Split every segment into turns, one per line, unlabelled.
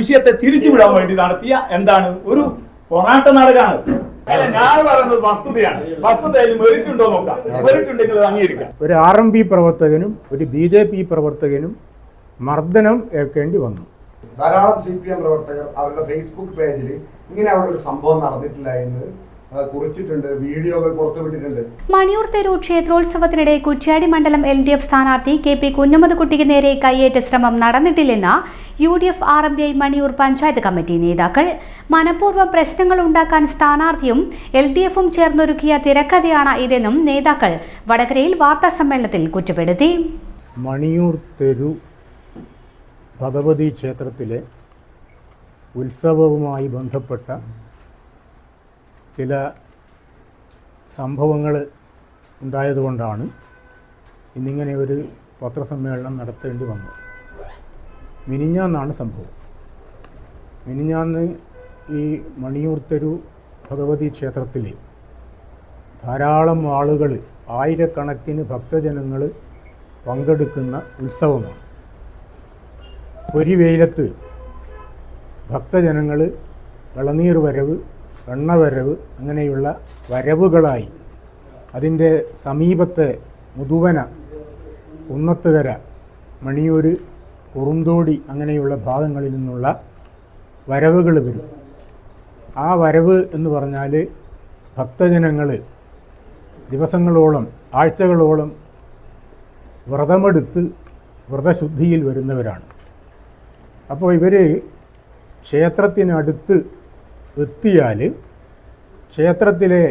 വിഷയത്തെ തിരിച്ചുവിടാൻ വേണ്ടി നടത്തിയ എന്താണ് ഒരു പൊറാട്ട നാടകമാണ്. ഞാൻ പറയുന്നത് വസ്തുതയാണ്. വസ്തുതയിൽ മെറിറ്റ് ഉണ്ടോ നോക്കാം. മെറിറ്റ് ഉണ്ടെങ്കിൽ അംഗീകരിക്കാം.
ഒരു RMP പ്രവർത്തകനും ഒരു BJP പ്രവർത്തകനും മർദ്ദനം ഏൽക്കേണ്ടി വന്നു.
ധാരാളം CPM പ്രവർത്തകർ അവരുടെ ഫേസ്ബുക്ക് പേജിൽ ഇങ്ങനെ അവിടെ ഒരു സംഭവം നടന്നിട്ടില്ല എന്ന് കുറിച്ചിട്ടുണ്ട്, വീഡിയോകൾ പുറത്തുവിട്ടിട്ടുണ്ട്.
മണിയൂർ തെരു ക്ഷേത്രോത്സവത്തിനിടെ കുറ്റ്യാടി മണ്ഡലം LDF സ്ഥാനാർത്ഥി KP കുഞ്ഞമ്മദ്കുട്ടിക്ക് നേരെ കയ്യേറ്റ ശ്രമം നടന്നിട്ടില്ലെന്ന് UDF RMPI Maniyur panchayat committee നേതാക്കൾ. മനഃപൂർവ്വം പ്രശ്നങ്ങൾ ഉണ്ടാക്കാൻ സ്ഥാനാർത്ഥിയും LDFും ചേർന്നൊരുക്കിയ തിരക്കഥയാണ് ഇതെന്നും നേതാക്കൾ വടകരയിൽ വാർത്താസമ്മേളനത്തിൽ കുറ്റപ്പെടുത്തി.
മണിയൂർ തെരു ഭഗവതി ക്ഷേത്രത്തിലെ ഉത്സവവുമായി ബന്ധപ്പെട്ട ചില സംഭവങ്ങൾ ഉണ്ടായതുകൊണ്ടാണ് ഇന്നിങ്ങനെ ഒരു പത്രസമ്മേളനം നടത്തേണ്ടി വന്നത്. മിനിഞ്ഞാന്നാണ് സംഭവം. മിനിഞ്ഞാന്ന് ഈ മണിയൂർ തെരു ഭഗവതി ക്ഷേത്രത്തിൽ ധാരാളം ആളുകൾ, ആയിരക്കണക്കിന് ഭക്തജനങ്ങൾ പങ്കെടുക്കുന്ന ഉത്സവമാണ്. ഒരു വെയിലത്ത് ഭക്തജനങ്ങൾ ഇളനീർ വരവ്, എണ്ണവരവ് അങ്ങനെയുള്ള വരവുകളായി അതിൻ്റെ സമീപത്തെ മുതുവന, കുന്നത്തുകര, മണിയൂർ, കുറുന്തോടി അങ്ങനെയുള്ള ഭാഗങ്ങളിൽ നിന്നുള്ള വരവുകൾ വരും. ആ വരവ് എന്ന് പറഞ്ഞാൽ ഭക്തജനങ്ങൾ ദിവസങ്ങളോളം, ആഴ്ചകളോളം വ്രതമെടുത്ത് വ്രതശുദ്ധിയിൽ വരുന്നവരാണ്. അപ്പോൾ ഇവർ ക്ഷേത്രത്തിനടുത്ത് എത്തിയാൽ ക്ഷേത്രത്തിലെ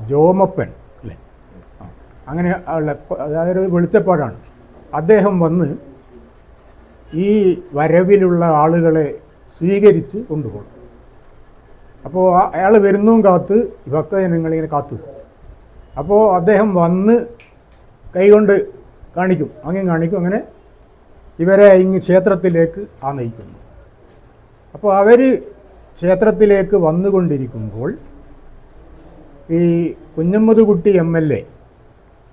ജോമപ്പൻ അല്ലേ, അങ്ങനെ ഉള്ള അതായത് വെളിച്ചപ്പാടാണ്, അദ്ദേഹം വന്ന് ഈ വരവിലുള്ള ആളുകളെ സ്വീകരിച്ച് കൊണ്ടുപോകും. അപ്പോൾ അയാൾ വരുന്നതും കാത്ത് ഭക്തജനങ്ങളിങ്ങനെ കാത്തു. അപ്പോൾ അദ്ദേഹം വന്ന് കൈകൊണ്ട് കാണിക്കും, അങ്ങനെ കാണിക്കും, അങ്ങനെ ഇവരെ ഇങ്ങ് ക്ഷേത്രത്തിലേക്ക് നയിക്കുന്നു. അപ്പോൾ അവർ ക്ഷേത്രത്തിലേക്ക് വന്നുകൊണ്ടിരിക്കുമ്പോൾ ഈ കുഞ്ഞമ്മദ്കുട്ടി MLA,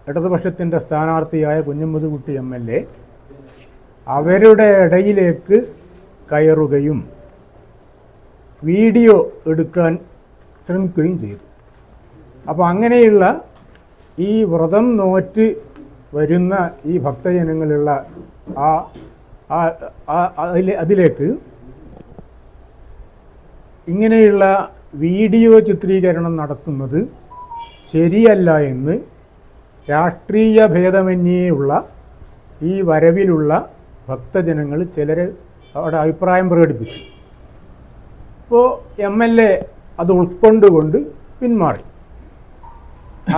ഇടതുപക്ഷത്തിൻ്റെ സ്ഥാനാർത്ഥിയായ കുഞ്ഞമ്മദ്കുട്ടി MLA അവരുടെ ഇടയിലേക്ക് കയറുകയും വീഡിയോ എടുക്കാൻ ശ്രമിക്കുകയും ചെയ്തു. അപ്പോൾ അങ്ങനെയുള്ള ഈ വ്രതം നോറ്റ് വരുന്ന ഈ ഭക്തജനങ്ങളുള്ള അതിലേക്ക് ഇങ്ങനെയുള്ള വീഡിയോ ചിത്രീകരണം നടത്തുന്നത് ശരിയല്ല എന്ന് രാഷ്ട്രീയ ഭേദമന്യേയുള്ള ഈ വരവിലുള്ള ഭക്തജനങ്ങൾ ചിലർ അവിടെ അഭിപ്രായം പ്രകടിപ്പിച്ചു. അപ്പോൾ MLA അത് ഉൾക്കൊണ്ടുകൊണ്ട് പിന്മാറി.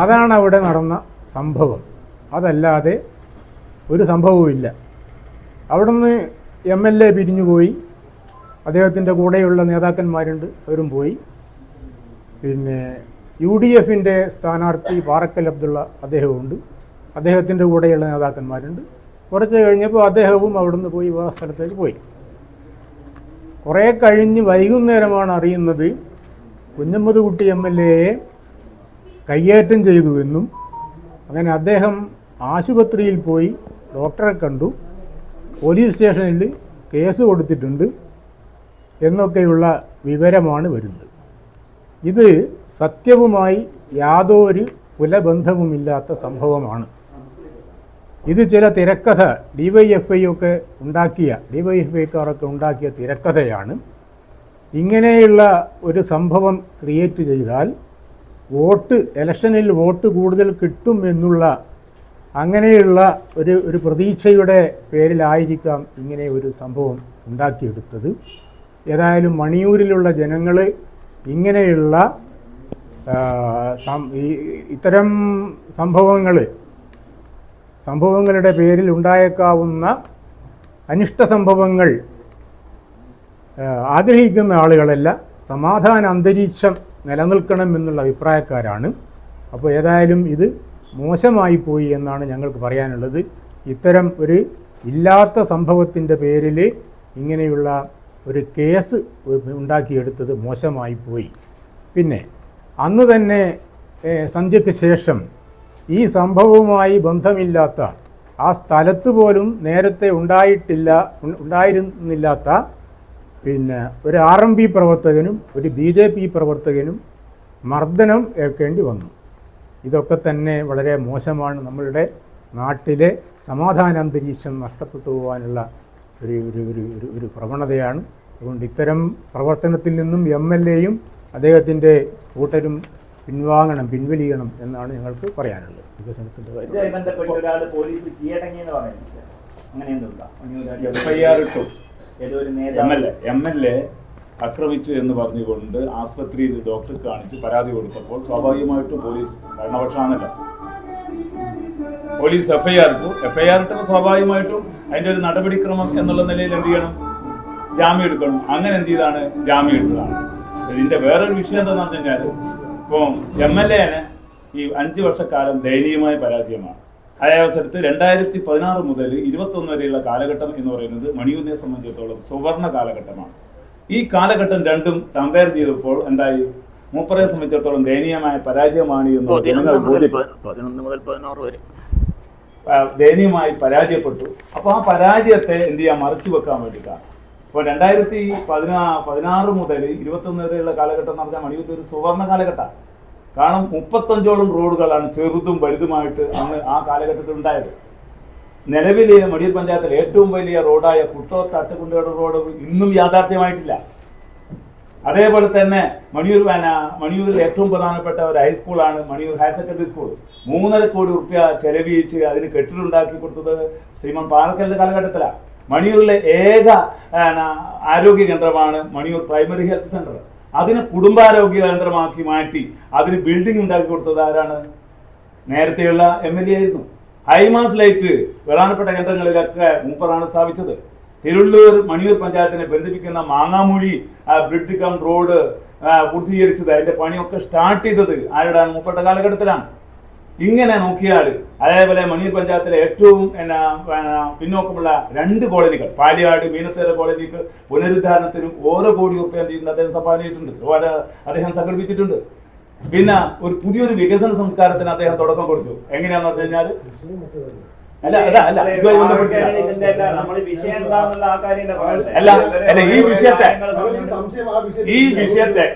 അതാണ് അവിടെ നടന്ന സംഭവം. അതല്ലാതെ ഒരു സംഭവവുമില്ല. അവിടുന്ന് MLA പിരിഞ്ഞുപോയി. അദ്ദേഹത്തിൻ്റെ കൂടെയുള്ള നേതാക്കന്മാരുണ്ട്, അവരും പോയി. പിന്നെ UDFൻ്റെ സ്ഥാനാർത്ഥി പാറക്കൽ അബ്ദുള്ള അദ്ദേഹവുമുണ്ട്, അദ്ദേഹത്തിൻ്റെ കൂടെയുള്ള നേതാക്കന്മാരുണ്ട്. കുറച്ച് കഴിഞ്ഞപ്പോൾ അദ്ദേഹവും അവിടുന്ന് പോയി വേറെ സ്ഥലത്തേക്ക് പോയി. കുറേ കഴിഞ്ഞ് വൈകുന്നേരമാണ് അറിയുന്നത് കുഞ്ഞമ്മദ്കുട്ടി MLAയെ കയ്യേറ്റം ചെയ്തു എന്നും, അങ്ങനെ അദ്ദേഹം ആശുപത്രിയിൽ പോയി ഡോക്ടറെ കണ്ടു, പോലീസ് സ്റ്റേഷനിൽ കേസ് കൊടുത്തിട്ടുണ്ട് എന്നൊക്കെയുള്ള വിവരമാണ് വരുന്നത്. ഇത് സത്യവുമായി യാതൊരു കുലബന്ധവുമില്ലാത്ത സംഭവമാണ്. ഇത് ചില തിരക്കഥ ഡിവൈഎഫ്ഐക്കാരൊക്കെ ഉണ്ടാക്കിയ തിരക്കഥയാണ്. ഇങ്ങനെയുള്ള ഒരു സംഭവം ക്രിയേറ്റ് ചെയ്താൽ ഇലക്ഷനിൽ വോട്ട് കൂടുതൽ കിട്ടും എന്നുള്ള അങ്ങനെയുള്ള ഒരു പ്രതീക്ഷയുടെ പേരിലായിരിക്കാം ഇങ്ങനെ ഒരു സംഭവം ഉണ്ടാക്കിയെടുത്തത്. ഏതായാലും മണിയൂരിലുള്ള ജനങ്ങൾ ഇങ്ങനെയുള്ള ഇത്തരം സംഭവങ്ങളുടെ പേരിൽ ഉണ്ടായേക്കാവുന്ന അനിഷ്ട സംഭവങ്ങൾ ആഗ്രഹിക്കുന്ന ആളുകളല്ല, സമാധാന അന്തരീക്ഷം നിലനിൽക്കണം എന്നുള്ള അഭിപ്രായക്കാരാണ്. അപ്പോൾ ഏതായാലും ഇത് മോശമായി പോയി എന്നാണ് ഞങ്ങൾക്ക് പറയാനുള്ളത്. ഇത്തരം ഒരു ഇല്ലാത്ത സംഭവത്തിൻ്റെ പേരിൽ ഇങ്ങനെയുള്ള ഒരു കേസ് ഉണ്ടാക്കിയെടുത്തത് മോശമായി പോയി. പിന്നെ അന്ന് തന്നെ സന്ധ്യയ്ക്ക് ശേഷം ഈ സംഭവവുമായി ബന്ധമില്ലാത്ത ആ സ്ഥലത്ത് പോലും നേരത്തെ ഉണ്ടായിരുന്നില്ലാത്ത പിന്നെ ഒരു RMP പ്രവർത്തകനും ഒരു BJP പ്രവർത്തകനും മർദ്ദനം ഏൽക്കേണ്ടി വന്നു. ഇതൊക്കെ തന്നെ വളരെ മോശമാണ്. നമ്മളുടെ നാട്ടിലെ സമാധാന അന്തരീക്ഷം നഷ്ടപ്പെട്ടു പോകാനുള്ള ഒരു പ്രവണതയാണ്. അതുകൊണ്ട് ഇത്തരം പ്രവർത്തനത്തിൽ നിന്നും MLAയും അദ്ദേഹത്തിൻ്റെ കൂട്ടരും പിൻവലിയണം എന്നാണ് ഞങ്ങൾക്ക് പറയാനുള്ളത്. വികസനത്തിൻ്റെ കാര്യം
ബന്ധപ്പെട്ട് ഒരാൾ പോലീസിൽ കീഴടങ്ങിയെന്ന് പറയുന്നില്ല, അങ്ങനെയൊന്നുമില്ല. FIR ഇട്ടു. MLA ആക്രമിച്ചു എന്ന് പറഞ്ഞുകൊണ്ട് ആസ്പത്രിയിൽ ഡോക്ടറെ കാണിച്ച് പരാതി കൊടുത്തപ്പോൾ സ്വാഭാവികമായിട്ടും പോലീസ് ഭരണപക്ഷമാണല്ലോ, പോലീസ് FIR ഇട്ടപ്പോൾ സ്വാഭാവികമായിട്ടും അതിൻ്റെ ഒരു നടപടിക്രമം എന്നുള്ള നിലയിൽ എന്ത് ചെയ്യണം, ജാമ്യം എടുക്കണം. അങ്ങനെ എന്ത് ചെയ്താണ്, ജാമ്യം എടുത്തതാണ്. ഇതിന്റെ വേറൊരു വിഷയം എന്താണെന്ന് പറഞ്ഞു കഴിഞ്ഞാൽ, ഇപ്പോൾ MLAന് ഈ 5 വർഷക്കാലം ദയനീയമായ പരാജയമാണ്. അതേ അവസരത്ത് 2016 മുതൽ 21 വരെയുള്ള കാലഘട്ടം എന്ന് പറയുന്നത് മണിയൂരിനെ സംബന്ധിച്ചിടത്തോളം സുവർണ കാലഘട്ടമാണ്. ഈ കാലഘട്ടം രണ്ടും കമ്പയർ ചെയ്തപ്പോൾ എന്തായി, മൂപ്പറെ സംബന്ധിച്ചിടത്തോളം ദയനീയമായ പരാജയമാണ് എന്ന് 11 മുതൽ 16 വരെ ദയനീയമായി പരാജയപ്പെട്ടു. അപ്പോൾ ആ പരാജയത്തെ എന്ത് ചെയ്യാൻ, മറച്ചു വെക്കാൻ വേണ്ടിയിട്ടാണ്. ഇപ്പോൾ 2016 മുതൽ 21 വരെയുള്ള കാലഘട്ടം എന്ന് പറഞ്ഞാൽ മണിയൂരിൽ ഒരു സുവർണ കാലഘട്ടമാണ്. കാരണം 35ഓളം റോഡുകളാണ് ചെറുതും വലുതുമായിട്ട് അന്ന് ആ കാലഘട്ടത്തിൽ ഉണ്ടായത്. നിലവിലെ മണിയൂർ പഞ്ചായത്തിലെ ഏറ്റവും വലിയ റോഡായ കുട്ടോത്ത്-അട്ടക്കുണ്ടയുടെ റോഡ് ഇന്നും യാഥാർത്ഥ്യമായിട്ടില്ല. അതേപോലെ തന്നെ മണിയൂരിൽ ഏറ്റവും പ്രധാനപ്പെട്ട ഒരു ഹൈസ്കൂളാണ് മണിയൂർ ഹയർ സെക്കൻഡറി സ്കൂൾ. 3.5 കോടി രൂപ ചെലവഴിച്ച് അതിന് കെട്ടിടമുണ്ടാക്കി കൊടുത്തത് ശ്രീമൻ പാറക്കലിന്റെ കാലഘട്ടത്തിലാണ്. മണിയൂരിലെ ഏക ആരോഗ്യ കേന്ദ്രമാണ് മണിയൂർ പ്രൈമറി ഹെൽത്ത് സെന്റർ. അതിനെ കുടുംബാരോഗ്യ കേന്ദ്രമാക്കി മാറ്റി അതിന് ബിൽഡിംഗ് ഉണ്ടാക്കി കൊടുത്തത് ആരാണ്? നേരത്തെയുള്ള MLA ആയിരുന്നു. ഹൈമാസ് ലൈറ്റ് പ്രധാനപ്പെട്ട കേന്ദ്രങ്ങളിലൊക്കെ മൂപ്പറാണ് സ്ഥാപിച്ചത്. തിരുവള്ളൂർ മണിയൂർ പഞ്ചായത്തിനെ ബന്ധിപ്പിക്കുന്ന മാങ്ങാമൂഴി ബ്രിഡ്ജ് കം റോഡ് പൂർത്തീകരിച്ചത്, അതിന്റെ പണിയൊക്കെ സ്റ്റാർട്ട് ചെയ്തത് ആരുടെയാണ്? മൂപ്പരുടെ കാലഘട്ടത്തിലാണ്. ഇങ്ങനെ നോക്കിയാൽ അതേപോലെ മണിയൂർ പഞ്ചായത്തിലെ ഏറ്റവും പിന്നോക്കമുള്ള 2 കോളനികൾ, പാലിയാട് മീനത്തേര കോളനിക്ക് പുനരുദ്ധാരണത്തിനും ഓരോ കോടി രൂപ അദ്ദേഹം സംഭാവന ചെയ്തിട്ടുണ്ട്, അദ്ദേഹം സംഘടിപ്പിച്ചിട്ടുണ്ട്. പിന്നെ ഒരു പുതിയൊരു വികസന സംസ്കാരത്തിന് അദ്ദേഹം തുടക്കം കൊടുത്തു. എങ്ങനെയാന്ന് പറഞ്ഞു കഴിഞ്ഞാൽ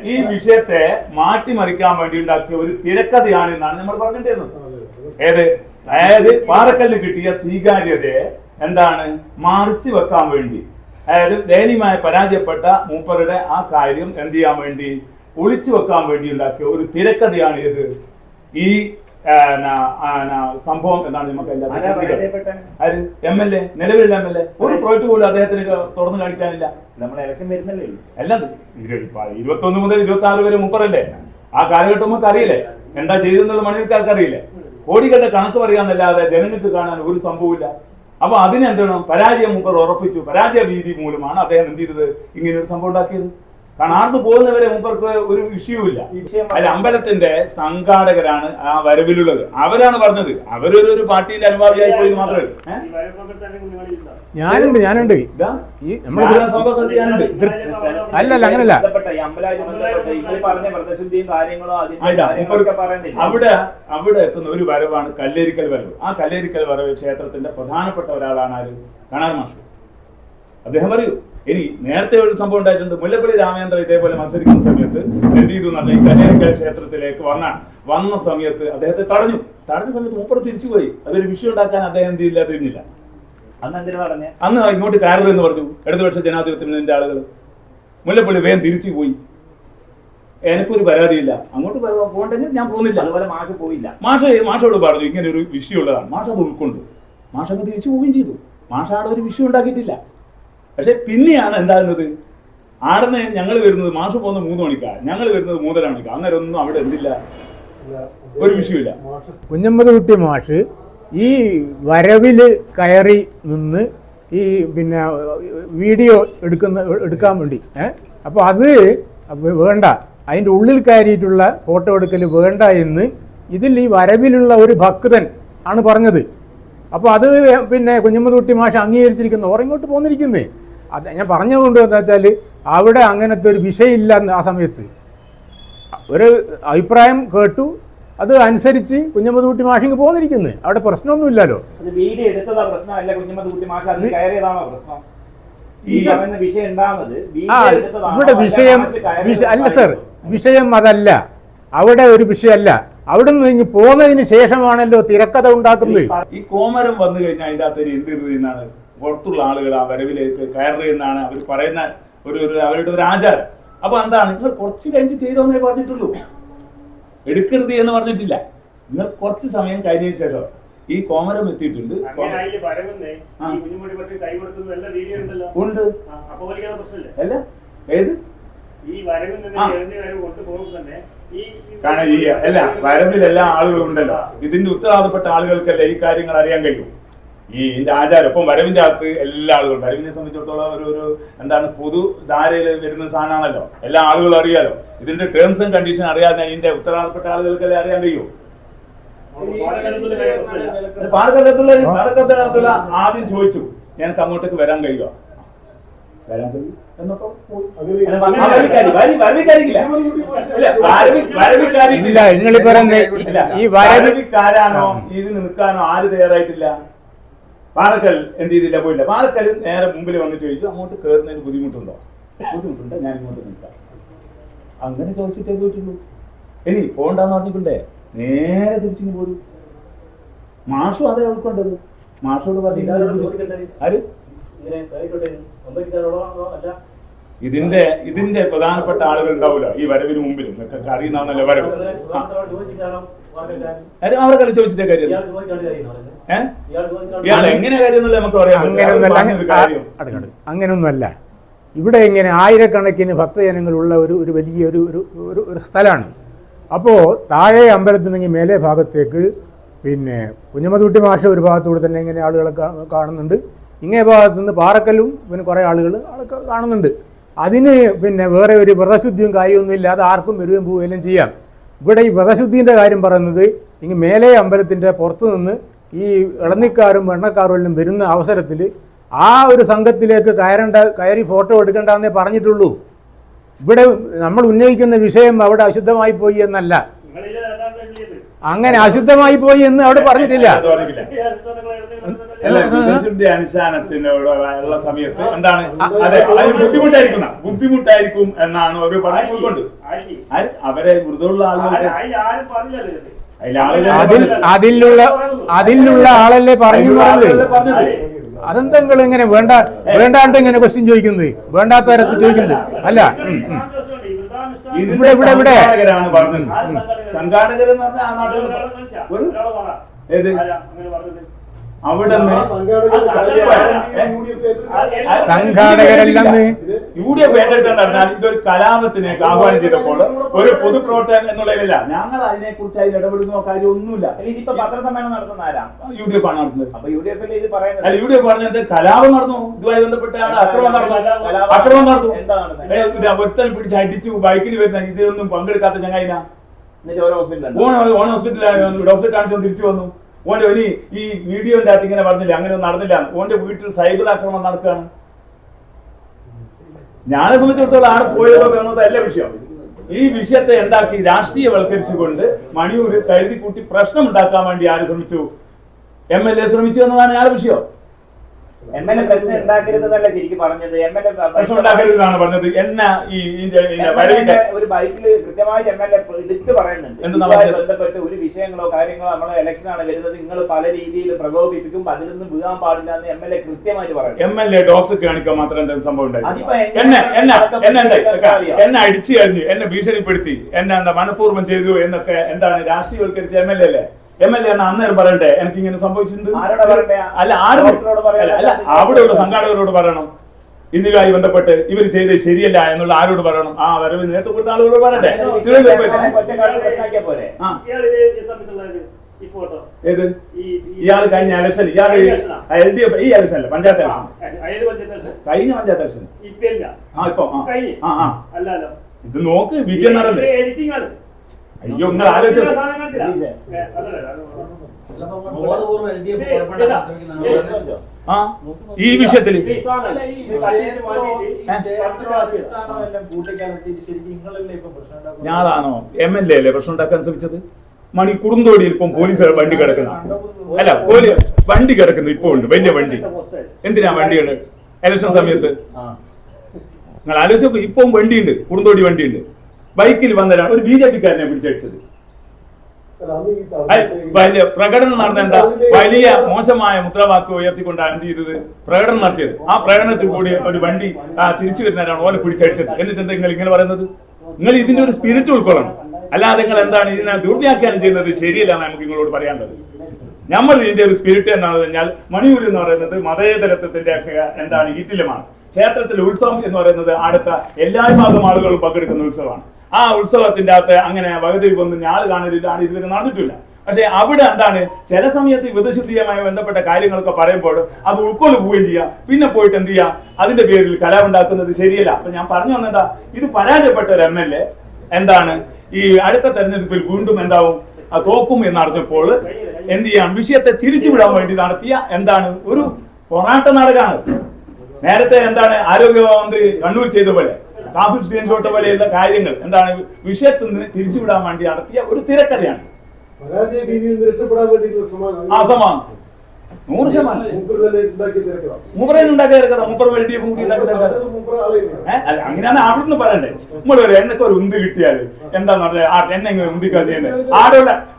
ഈ വിഷയത്തെ മാറ്റിമറിക്കാൻ വേണ്ടി ഉണ്ടാക്കിയ ഒരു തിരക്കഥയാണ് എന്നാണ് നമ്മൾ പറഞ്ഞിട്ടുള്ളത്. അതായത് പാറക്കല്ലിന് കിട്ടിയ സ്വീകാര്യതയെ മറിച്ചു വെക്കാൻ വേണ്ടി, അതായത് ദയനീയമായി പരാജയപ്പെട്ട മൂപ്പറുടെ ആ കാര്യം എന്ത് ചെയ്യാൻ വേണ്ടി, ഒളിച്ചു വെക്കാൻ വേണ്ടി ഉണ്ടാക്കിയ ഒരു തിരക്കഥയാണ് ഇത് ഈ സംഭവം എന്നാണ് നമുക്ക് MLA, നിലവിലുള്ള MLA. ഒരു പ്രോജക്റ്റ് പോലും അദ്ദേഹത്തിന് തുറന്നു കാണിക്കാനില്ല. എല്ലാം 21 മുതൽ 26 വരെ മൂപ്പറല്ലേ. ആ കാലഘട്ടം നമുക്ക് അറിയില്ലേ, എന്താ ചെയ്തെന്നുള്ള മണിയൂർക്കാർക്ക് അറിയില്ലേ. കോടികളുടെ കണക്ക് പറയാന്നല്ലാതെ ജനങ്ങൾക്ക് കാണാൻ ഒരു സംഭവമില്ല. അപ്പൊ അതിനെന്താണ്, പരാജയം മൂപ്പർ ഉറപ്പിച്ചു. പരാജയ ഭീതി മൂലമാണ് അദ്ദേഹം എന്ത് ചെയ്തത്, ഇങ്ങനെ ഒരു സംഭവം ഉണ്ടാക്കിയത്. കാരണം ആർന്ന് പോകുന്നവരെ മൂപ്പർക്ക് ഒരു വിഷയവുമില്ല. അല്ല, അമ്പലത്തിന്റെ സംഘാടകരാണ് ആ വരവിലുള്ളത്. അവരാണ് പറഞ്ഞത്. അവരൊരു പാർട്ടിയുടെ അനുഭാവിയായി പോയി മാത്രമേ.
ഞാനുണ്ട് അല്ലല്ല, അങ്ങനല്ല.
അവിടെ എത്തുന്ന ഒരു വരവാണ് കല്ലേരിക്കൽ വരവ്. ആ കല്ലേരിക്കൽ വരവ് ക്ഷേത്രത്തിന്റെ പ്രധാനപ്പെട്ട ഒരാളാണ് ആര്? കണാർ മാഷ്. അദ്ദേഹം പറയൂ. ഇനി നേരത്തെ ഒരു സംഭവം ഉണ്ടായിട്ടുണ്ട്. മുല്ലപ്പള്ളി രാമചന്ദ്രൻ ഇതേപോലെ മത്സരിക്കുന്ന സമയത്ത് എന്ത് ചെയ്തു എന്ന് പറഞ്ഞാൽ ഈ കല്ലേരിക്കൽ ക്ഷേത്രത്തിലേക്ക് വന്ന സമയത്ത് അദ്ദേഹത്തെ തടഞ്ഞ സമയത്ത് മൂപ്പർ തിരിച്ചുപോയി. അതൊരു വിഷയം ഉണ്ടാക്കാൻ അദ്ദേഹം എന്ത് ചെയ്തില്ല, തിരിഞ്ഞില്ല. അന്ന് ഇങ്ങോട്ട് കയറരുത് എന്ന് പറഞ്ഞു ഇടതുപക്ഷ ജനാധിപത്യത്തിന്റെ ആളുകൾ. മുല്ലപ്പള്ളി വേഗം തിരിച്ചു പോയി. എനിക്കൊരു പരാതിയില്ല, അങ്ങോട്ട് പോകണ്ടെങ്കിൽ ഞാൻ പോകുന്നില്ല. അതുപോലെ മാഷ് പോയില്ല. മാഷോട് പറഞ്ഞു ഇങ്ങനെ ഒരു വിഷയമുള്ളതാണ്. മാഷ് അത് ഉൾക്കൊണ്ടു. മാഷൊക്കെ തിരിച്ചു പോവുകയും ചെയ്തു. മാഷാടെ ഒരു വിഷയം ഉണ്ടാക്കിയിട്ടില്ല. പക്ഷെ പിന്നെയാണ് എന്താകുന്നത്, ആടുന്ന് ഞങ്ങൾ വരുന്നത്, മാഷ് പോകുന്ന 3 മണിക്കാണ്, ഞങ്ങൾ വരുന്നത് 3:30 മണിക്കാണ്. അന്നേരം ഒന്നും അവിടെ എന്തില്ല, ഒരു വിഷയമില്ല.
കുഞ്ഞമ്മദ് കുട്ടി മാഷ് ഈ വരവില് കയറി നിന്ന് ഈ വീഡിയോ എടുക്കാൻ വേണ്ടി അപ്പോൾ അത് വേണ്ട, അതിൻ്റെ ഉള്ളിൽ കയറിയിട്ടുള്ള ഫോട്ടോ എടുക്കൽ വേണ്ട എന്ന് ഇതിൽ ഈ വരവിലുള്ള ഒരു ഭക്തൻ ആണ് പറഞ്ഞത്. അപ്പോൾ അത് കുഞ്ഞമ്മദ് കുട്ടി മാഷ് അംഗീകരിച്ചിരിക്കുന്നു. ഓറിങ്ങോട്ട് പോന്നിരിക്കുന്നേ. അത് ഞാൻ പറഞ്ഞുകൊണ്ട് എന്താ വെച്ചാൽ അവിടെ അങ്ങനത്തെ ഒരു വിഷയമില്ല. ആ സമയത്ത് ഒരു അഭിപ്രായം കേട്ടു, അത് അനുസരിച്ച് കുഞ്ഞമ്മദ് കുട്ടി മാഷിങ് പോന്നിരിക്കുന്നത്. അവിടെ പ്രശ്നമൊന്നുമില്ലല്ലോ.
ഈ പറയുന്ന വിഷയം ഉണ്ടാകുന്നത്
ഇവിടെ വിഷയം അല്ല സർ, വിഷയം അതല്ല, അവിടെ ഒരു വിഷയമല്ല. അവിടെ നിന്ന് ഇങ്ങ് പോകുന്നതിന് ശേഷമാണല്ലോ തിരക്കഥ ഉണ്ടാക്കുന്നത്.
ഈ കോമരം വന്നു കഴിഞ്ഞാൽ അതിന്റെ അകത്ത് എന്ത് എന്നാണ് പുറത്തുള്ള ആളുകൾ ആ വരവിലേക്ക് കയറുന്നതാണ് അവർ പറയുന്ന അവരുടെ ഒരു ആചാരം. അപ്പൊ എന്താണ്, നിങ്ങൾ കുറച്ച് കഴിഞ്ഞ് ചെയ്തോന്നേ പറഞ്ഞിട്ടുള്ളൂ, എടുക്കരുത് എന്ന് പറഞ്ഞിട്ടില്ല. നിങ്ങൾ കുറച്ച് സമയം കഴിഞ്ഞതിന് ശേഷം ഈ കോമരം എത്തിയിട്ടുണ്ട്. ഉണ്ട് അല്ല ഏത് കാരണം ഈ അല്ല വരവിലെല്ലാ ആളുകളും ഉണ്ടല്ലോ. ഇതിന്റെ ഉത്തരവാദപ്പെട്ട ആളുകൾക്കല്ല ഈ കാര്യങ്ങൾ അറിയാൻ കഴിയും. ഇതിന്റെ ആചാരം ഇപ്പം വരവിന്റെ അകത്ത് എല്ലാ ആളുകളും, വരവിനെ സംബന്ധിച്ചിടത്തോളം ഒരു എന്താണ് പൊതു ധാരയിൽ വരുന്ന സാധനമാണല്ലോ, എല്ലാ ആളുകളും അറിയാലോ. ഇതിന്റെ ടേംസ് ആൻഡ് കണ്ടീഷൻ അറിയാതെ ഇതിന്റെ ഉത്തരവാദപ്പെട്ട ആളുകൾക്കല്ലേ അറിയാൻ കഴിയൂ. പാലക്കാട്ടുള്ള ആദ്യം ചോദിച്ചു ഞങ്ങൾക്ക് അങ്ങോട്ടേക്ക് വരാൻ കഴിയുമോ, വരാൻ കഴിയും എന്നപ്പോ വരവിക്കാരാണോ ഇത് നിൽക്കാനോ ആര് തയ്യാറായിട്ടില്ല. പാലക്കൽ എന്ത് ചെയ്തില്ല, പോയില്ല. പാലക്കൽ നേരെ മുമ്പിൽ വന്നിട്ട് ചോദിച്ചു അങ്ങോട്ട് കയറുന്നതിന് ബുദ്ധിമുട്ടുണ്ടോ ഞാൻ ഇങ്ങോട്ട് നിൽക്കാം. അങ്ങനെ ചോദിച്ചിട്ടേ പോയിട്ടുള്ളൂ. ഇനി പോണ്ടെന്ന് പറഞ്ഞിട്ടുണ്ടേ നേരെ തിരിച്ചു പോരും. മാഷും അതേ ഉൾക്കൊണ്ടത്. മാഷോട് പറഞ്ഞിട്ട് ആര് ഇതിന്റെ പ്രധാനപ്പെട്ട ആളുകൾ ഉണ്ടാവില്ല ഈ വരവിന് മുമ്പിലും നിങ്ങൾക്ക് അറിയുന്നതാണല്ലോ വരവ്. അവരെ ചോദിച്ചിട്ടേ കാര്യം ഇയാൾ എങ്ങനെ കാര്യം നമുക്ക് പറയാം.
അങ്ങനൊന്നുമല്ല. ഇവിടെ ഇങ്ങനെ ആയിരക്കണക്കിന് ഭക്തജനങ്ങളുള്ള ഒരു വലിയ ഒരു സ്ഥലമാണ്. അപ്പോൾ താഴെ അമ്പലത്തിൽ നിന്നെങ്കിൽ മേലെ ഭാഗത്തേക്ക് പിന്നെ കുഞ്ഞമ്മദ് മാഷ ഒരു ഭാഗത്തൂടെ തന്നെ ഇങ്ങനെ ആളുകളെ കാണുന്നുണ്ട്. ഇങ്ങേ ഭാഗത്തു നിന്ന് പാറക്കല്ലും പിന്നെ കുറേ ആളുകൾ കാണുന്നുണ്ട്. അതിന് പിന്നെ വേറെ ഒരു വ്രതശുദ്ധിയും കാര്യമൊന്നും ഇല്ലാതെ ആർക്കും വരുകയും പോവുകയും ചെയ്യാം. ഇവിടെ ഈ വ്രതശുദ്ധീൻ്റെ കാര്യം പറയുന്നത് ഇങ്ങനെ മേലെ അമ്പലത്തിൻ്റെ പുറത്തു നിന്ന് ഈ ഇളന്നിക്കാരും വെണ്ണക്കാരും എല്ലാം വരുന്ന അവസരത്തിൽ ആ ഒരു സംഘത്തിലേക്ക് കയറി ഫോട്ടോ എടുക്കണ്ടെന്നേ പറഞ്ഞിട്ടുള്ളൂ. ഇവിടെ നമ്മൾ ഉന്നയിക്കുന്ന വിഷയം അവിടെ അശുദ്ധമായി പോയി എന്നല്ല, അങ്ങനെ അശുദ്ധമായി പോയി എന്ന് അവിടെ പറഞ്ഞിട്ടില്ല.
അനുഷ്ഠാനത്തിനുള്ള സമയത്ത് എന്താണ് ബുദ്ധിമുട്ടായിരിക്കും എന്നാണ് ഒരു പറഞ്ഞുകൊണ്ട് അവരെ മൃദുള്ള
അതിലുള്ള ആളല്ലേ പറഞ്ഞു പറഞ്ഞത്. അതെന്തെങ്കിലും ഇങ്ങനെ വേണ്ടാണ്ട് ഇങ്ങനെ ക്വസ്റ്റ്യൻ ചോദിക്കുന്നത്, വേണ്ടാത്ത തരത്തിൽ ചോദിക്കുന്നത് അല്ല. ഇവിടെ
പറഞ്ഞത് സംഘാടകരെന്ന് അവിടെ
സംഘാടകരെല്ലാം
UDF ഏറ്റെടുത്താൽ ഇതൊരു കലാപത്തിനേക്ക് ആഹ്വാനം ചെയ്തപ്പോൾ ഒരു പൊതുപ്രവർത്തകൻ എന്നുള്ളതിലല്ല ഞങ്ങൾ അതിനെ കുറിച്ച് അതിൽ ഇടപെടുന്ന കാര്യം ഒന്നുമില്ല.
ഇതിപ്പോ പത്രസമ്മേളനം നടത്തുന്ന ആരാ?
UDF ആണ് നടത്തുന്നത്.
അപ്പൊ UDF ഇത് പറയുന്നത്
അല്ല, UDF പറഞ്ഞത് കലാപം നടന്നു, ഇതുമായി ബന്ധപ്പെട്ട അക്രമം നടന്നു. ഒരുത്തൻ പിടിച്ച് അടിച്ചു ബൈക്കിൽ വരുന്ന ഇതൊന്നും പങ്കെടുക്കാത്ത ചങ്ങായിനാ. ഓൺ ഹോസ്പിറ്റലിൽ ഡോക്ടറെ കാണിച്ചു തിരിച്ചു വന്നു. ഓന്റെ ഇനി ഈ വീഡിയോന്റെ അകത്ത് ഇങ്ങനെ പറഞ്ഞില്ല, അങ്ങനെ നടന്നില്ല. ഓന്റെ വീട്ടിൽ സൈബർ ആക്രമണം നടക്കുകയാണ്. ഞാനെ സംബന്ധിച്ചിടത്തോളം ആടെ പോയതോ എന്നതല്ല വിഷയം. ഈ വിഷയത്തെ എന്താക്കി രാഷ്ട്രീയവൽക്കരിച്ചുകൊണ്ട് മണിയൂര് കരുതി കൂട്ടി പ്രശ്നം ഉണ്ടാക്കാൻ വേണ്ടി ആര് ശ്രമിച്ചു? MLA ശ്രമിച്ചു എന്നതാണ് ആരുടെ വിഷയം.
MLA പ്രശ്നം ഉണ്ടാക്കരുതെന്നല്ല ശരിക്കും പറഞ്ഞത്.
പ്രശ്നം ഉണ്ടാക്കരുതെന്നാണ് പറഞ്ഞത്. എന്നാ ഈ
ഒരു ബൈക്കിൽ കൃത്യമായിട്ട് MLA എടുത്ത് പറയുന്നുണ്ട്, ബന്ധപ്പെട്ട് ഒരു വിഷയങ്ങളോ കാര്യങ്ങളോ നമ്മളെ ഇലക്ഷനാണ് വരുന്നത്, നിങ്ങൾ പല രീതിയിൽ പ്രകോപിപ്പിക്കും, അതിലൊന്നും വീഴാൻ പാടില്ല എന്ന് MLA കൃത്യമായിട്ട് പറയും.
MLA ഡോക്ടർ കാണിക്കാൻ മാത്രം എന്തെങ്കിലും സംഭവം ഉണ്ടായി? എന്നെ അടിച്ചു കഴിഞ്ഞു, എന്നെ ഭീഷണിപ്പെടുത്തി, എന്നെ എന്താ മനഃപൂർവ്വം ചെയ്തു എന്നൊക്കെ എന്താണ് രാഷ്ട്രീയവൽക്കരിച്ച MLA അല്ലേ? MLA അന്നേരം പറയട്ടെ എനിക്ക് ഇങ്ങനെ സംഭവിച്ചിട്ടുണ്ട്. അല്ല അവിടെയുള്ള സംഘാടകരോട് പറയണം, ഇതുമായി ബന്ധപ്പെട്ട് ഇവർ ചെയ്തത് ശരിയല്ല എന്നുള്ള ആരോട് പറയണം? ആ വരവ് നേരത്തെ കൊടുത്ത ആളുകളോട് പറയട്ടെ. ഏത് ഇയാള് കഴിഞ്ഞ ഇലക്ഷൻ ഇയാള് LDF ഈ ഇലക്ഷനല്ല, പഞ്ചായത്ത് ഇലക്ഷൻ, കഴിഞ്ഞ പഞ്ചായത്ത് ഇലക്ഷൻ ഇത് നോക്ക് വിജയം നടന്നത്. അയ്യോ നിങ്ങൾ ഈ വിഷയത്തില് ഞാനാണോ MLA അല്ലേ പ്രശ്നം ഉണ്ടാക്കാൻ ശ്രമിച്ചത്? മണി കുറുന്തോടിയിൽ ഇപ്പം പോലീസ് വണ്ടി കിടക്കുന്ന വണ്ടി കിടക്കുന്നു ഇപ്പൊ ഉണ്ട്, വലിയ വണ്ടി. എന്തിനാ വണ്ടിയാണ്? ഇലക്ഷൻ സമയത്ത്. നിങ്ങൾ ആലോചിച്ച് നോക്കൂ, ഇപ്പം വണ്ടിയുണ്ട്, കുറുന്തോടി വണ്ടിയുണ്ട്, ബൈക്കിൽ വന്നതാണ് ഒരു BJP-കാരനെ പിടിച്ചടിച്ചത്. വലിയ പ്രകടനം നടന്ന എന്താ, വലിയ മോശമായ മുദ്രാവാക്യം ഉയർത്തിക്കൊണ്ടാണ് എന്ത് ചെയ്തത്, പ്രകടനം നടത്തിയത്. ആ പ്രകടനത്തിൽ കൂടി ഒരു വണ്ടി തിരിച്ചു വരുന്നവരാണ് ഓലെ പിടിച്ചടിച്ചത്. എന്നിട്ട് എന്താ നിങ്ങൾ ഇങ്ങനെ പറയുന്നത്? നിങ്ങൾ ഇതിന്റെ ഒരു സ്പിരിറ്റ് ഉൾക്കൊള്ളണം, അല്ലാതെ നിങ്ങൾ എന്താണ് ഇതിനെ ദുർവ്യാഖ്യാനം ചെയ്യുന്നത് ശരിയല്ല നമുക്ക് നിങ്ങളോട് പറയാനുള്ളത്. നമ്മൾ ഇതിന്റെ ഒരു സ്പിരിറ്റ് എന്താണെന്ന് പറഞ്ഞാൽ, മണിയൂർ എന്ന് പറയുന്നത് മതേതരത്വത്തിന്റെ എന്താണ് ഈറ്റിലമാണ്. ക്ഷേത്രത്തിലെ ഉത്സവം എന്ന് പറയുന്നത് അടുത്ത എല്ലാ വിഭാഗം ആളുകളും പങ്കെടുക്കുന്ന ഉത്സവമാണ്. ആ ഉത്സവത്തിന്റെ അകത്ത് അങ്ങനെ വകതിരിവൊന്നും ഞാൻ കാണലില്ല, ഇതുവരെ നടന്നിട്ടില്ല. പക്ഷെ അവിടെ എന്താണ്, ചില സമയത്ത് വിധശുദ്ധിയുമായി ബന്ധപ്പെട്ട കാര്യങ്ങളൊക്കെ പറയുമ്പോൾ അത് ഉൾക്കൊള്ളു പോവുകയും ചെയ്യാം. പിന്നെ പോയിട്ട് എന്ത് ചെയ്യാം, അതിന്റെ പേരിൽ കലാപുണ്ടാക്കുന്നത് ശരിയല്ല. അപ്പൊ ഞാൻ പറഞ്ഞു വന്നെന്താ, ഇത് പരാജയപ്പെട്ട ഒരു MLA എന്താണ് ഈ അടുത്ത തെരഞ്ഞെടുപ്പിൽ വീണ്ടും എന്താവും തോക്കും എന്നറിഞ്ഞപ്പോൾ എന്ത് ചെയ്യാം, വിഷയത്തെ തിരിച്ചുവിടാൻ വേണ്ടി നടത്തിയ എന്താണ് ഒരു പോരാട്ട നാടകമാണ്. നേരത്തെ എന്താണ് ആരോഗ്യമന്ത്രി കണ്ണൂർ ചെയ്ത പോലെ, കാഫി സ്ക്രീൻഷോട്ട് പോലെയുള്ള കാര്യങ്ങൾ എന്താണ് വിഷയത്തിൽ നിന്ന് തിരിച്ചുവിടാൻ വേണ്ടി നടത്തിയ ഒരു തിരക്കഥയാണ്. അസമാനം 100% മൂപ്പർ LDF അങ്ങനെയാണ് അവിടുന്ന് പറയണ്ടേ. നമ്മൾ എന്നൊക്കെ ഒരു ഉന്ത് കിട്ടിയാൽ എന്താന്ന് പറഞ്ഞാൽ ആ എന്നെ ഉന്തിക്കാതെ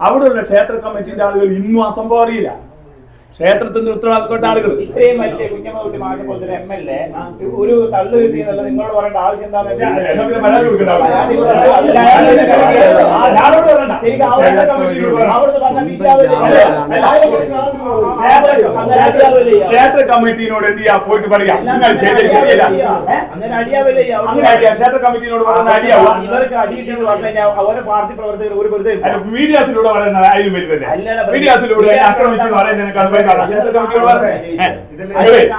അവിടെയുള്ള ക്ഷേത്ര കമ്മിറ്റിന്റെ ആളുകൾ ഇന്നും ആ സംഭവം അറിയില്ല. ക്ഷേത്രത്തിന്റെ ഉത്തരവാദിത്തപ്പെട്ട ആളുകൾ
ഇത്രയും വലിയ കുഞ്ഞമ്മൂട്ടി മാഷെ പോലത്തെ MLA ഒരു തള്ളു കിട്ടിയെന്നുള്ള നിങ്ങളോട് പറയേണ്ട ആവശ്യം
ക്ഷേത്ര കമ്മിറ്റിനോട് എന്ത് ചെയ്യാ, പോയിട്ട് പറയാം നിങ്ങൾ ചെയ്തത് ശരിയല്ല. ക്ഷേത്ര കമ്മിറ്റിനോട് പറയുന്ന അടിയാവും.
ഇവർക്ക് അടിയിട്ടെന്ന് പറഞ്ഞു കഴിഞ്ഞാൽ അവരെ പാർട്ടി പ്രവർത്തകർ ഒരു വെറുതെ
മീഡിയാസിലൂടെ പറയുന്നത് ആരും വരുന്നില്ല. മീഡിയാസിലൂടെ ആക്രമിച്ച് പറയുന്നതിനേക്കാൾ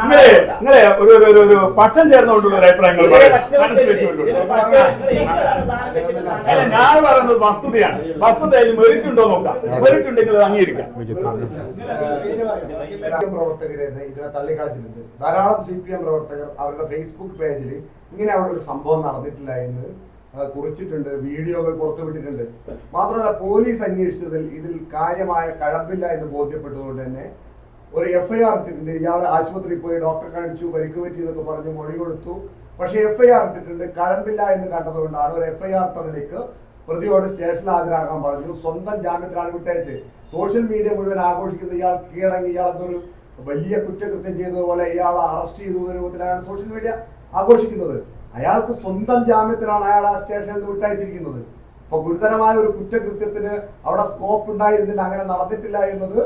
നിങ്ങളെ ഒരു പട്ടം ചേർന്നുകൊണ്ടുള്ള അഭിപ്രായങ്ങൾ ഞാൻ പറയുന്നത് വസ്തുതയാണ്. വസ്തുതയിൽ മെറിറ്റ് ഉണ്ടോ നോക്കാം, മെറിറ്റ് ഉണ്ടെങ്കിൽ അംഗീകരിക്കാം.
പ്രവർത്തകരെ ഇതിനെ തള്ളിക്കളഞ്ഞിട്ടുണ്ട്. ധാരാളം CPM പ്രവർത്തകർ അവരുടെ ഫേസ്ബുക്ക് പേജിൽ ഇങ്ങനെ അവിടെ ഒരു സംഭവം നടന്നിട്ടില്ല എന്ന് കുറിച്ചിട്ടുണ്ട്, വീഡിയോകൾ പുറത്തുവിട്ടിട്ടുണ്ട്. മാത്രമല്ല പോലീസ് അന്വേഷിച്ചതിൽ ഇതിൽ കാര്യമായ കഴമ്പില്ല എന്ന് ബോധ്യപ്പെട്ടതുകൊണ്ട് തന്നെ ഒരു FIR ഇട്ടിട്ടുണ്ട്. ഇയാൾ ആശുപത്രിയിൽ പോയി ഡോക്ടറെ കാണിച്ചു, പരിക്ക് പറ്റി എന്നൊക്കെ പറഞ്ഞ് മൊഴി കൊടുത്തു. പക്ഷെ FIR ഇട്ടിട്ടുണ്ട്. കഴമ്പില്ല എന്ന് കണ്ടതുകൊണ്ടാണ് ഒരു FIR തന്നിലേക്ക് പ്രതിയോട് സ്റ്റേഷനിൽ ഹാജരാകാൻ പറഞ്ഞു. സ്വന്തം ജാമ്യത്തിലാണ് വിട്ടയച്ച്. സോഷ്യൽ മീഡിയ മുഴുവൻ ആഘോഷിക്കുന്ന ഇയാൾ കീഴടങ്ങി, ഇയാളെന്തൊരു വലിയ കുറ്റകൃത്യം ചെയ്തതുപോലെ ഇയാളെ അറസ്റ്റ് ചെയ്ത രൂപത്തിലാണ് സോഷ്യൽ മീഡിയ ആഘോഷിക്കുന്നത്. അയാൾക്ക് സ്വന്തം ജാമ്യത്തിലാണ് അയാൾ ആ സ്റ്റേഷനിൽ നിന്ന് വിട്ടയച്ചിരിക്കുന്നത്. അപ്പൊ ഗുരുതരമായ ഒരു കുറ്റകൃത്യത്തിന് അവിടെ സ്കോപ്പ് ഉണ്ടായിരുന്നില്ല, അങ്ങനെ നടന്നിട്ടില്ല എന്നത്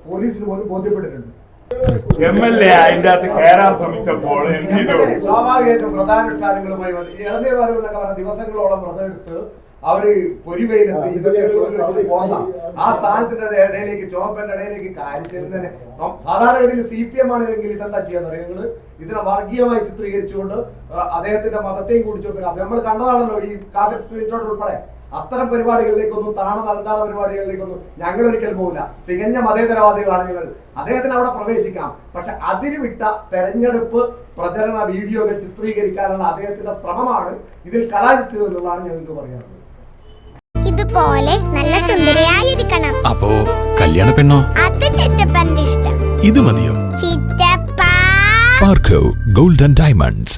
പോലീസിന് പോലും ബോധ്യപ്പെട്ടിട്ടുണ്ട്.
MLA അതിന്റെ അകത്ത് കയറാൻ ശ്രമിച്ചപ്പോൾ
സ്വാഭാവികമായിട്ടും പ്രധാനുഷ്ഠാനങ്ങളുമായി ഇളനീർ വരവെന്നൊക്കെ പറഞ്ഞ ദിവസങ്ങളോളം വ്രതമെടുത്ത് അവര് പൊരിവെയിലെത്തി ഇതൊക്കെ ആ സ്ഥാനത്തിന്റെ ഇടയിലേക്ക് ചുവപ്പന്റെ ഇടയിലേക്ക് കാര്യം സാധാരണഗതിയിൽ CPM ആണെന്നെങ്കിൽ ഇതെന്താ ചെയ്യാന്ന് അറിയുന്നത്, ഇതിനെ വർഗീയമായി ചിത്രീകരിച്ചുകൊണ്ട് അദ്ദേഹത്തിന്റെ മതത്തെയും കൂടിച്ചുകൊണ്ട് നമ്മൾ കണ്ടതാണല്ലോ ഈ കാഫി സ്ക്രീൻഷോട്ട് ഉൾപ്പെടെ. അത്തരം പരിപാടികളിലേക്കൊന്നും നൽകാത്ത പരിപാടികളിലേക്കൊന്നും ഞങ്ങൾ ഒരിക്കൽ പോകില്ല. തികഞ്ഞ മതേതരവാദികളാണ് ഞങ്ങൾ. അദ്ദേഹത്തിന് അവിടെ പ്രവേശിക്കാം, പക്ഷെ അതിരുവിട്ട തെരഞ്ഞെടുപ്പ് പ്രചരണ വീഡിയോകൾ ചിത്രീകരിക്കാനുള്ള അദ്ദേഹത്തിന്റെ ശ്രമമാണ് ഇതിൽ കലാശിച്ചത് എന്നുള്ളതാണ് ഞങ്ങൾക്ക് പറയാനുള്ളത്.
ഇതുപോലെ നല്ല സുന്ദരിയായിരിക്കണം.
അപ്പോ കല്യാണ പെണ്ണോ?
അത് ചിറ്റപ്പന്റെ ഇഷ്ടം.
ഇത് മതിയോ?
ചിറ്റപ്പ.
പാർക്കോ ഗോൾഡ് ആൻഡ് ഡയമണ്ട്സ്.